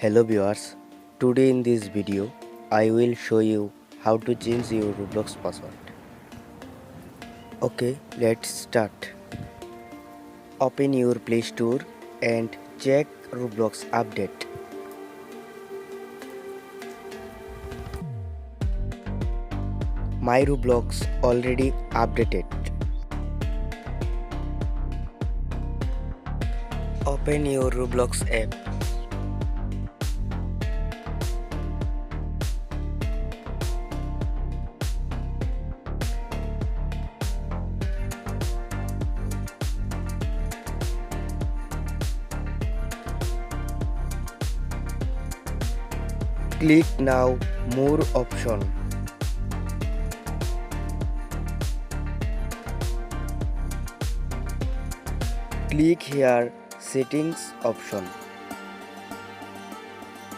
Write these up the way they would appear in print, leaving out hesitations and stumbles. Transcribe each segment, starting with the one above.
Hello viewers, today in this video I will show you how to change your Roblox password. Okay, let's start. Open your Play Store and check Roblox update. My Roblox already updated. Open your Roblox app. Click now more option. Click here settings option.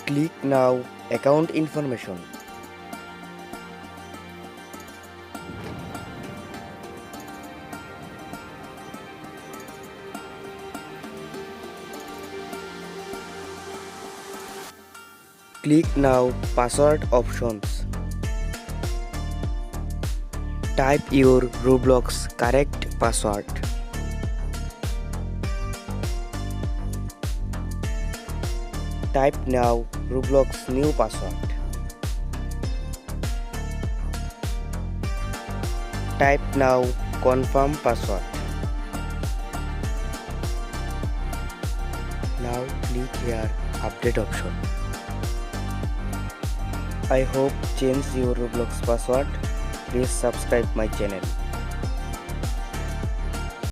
Click now account information. Click now password options. Type your Roblox correct password. Type now Roblox new password. Type now confirm password. Now click here update option. I hope change your Roblox password. Please subscribe my channel.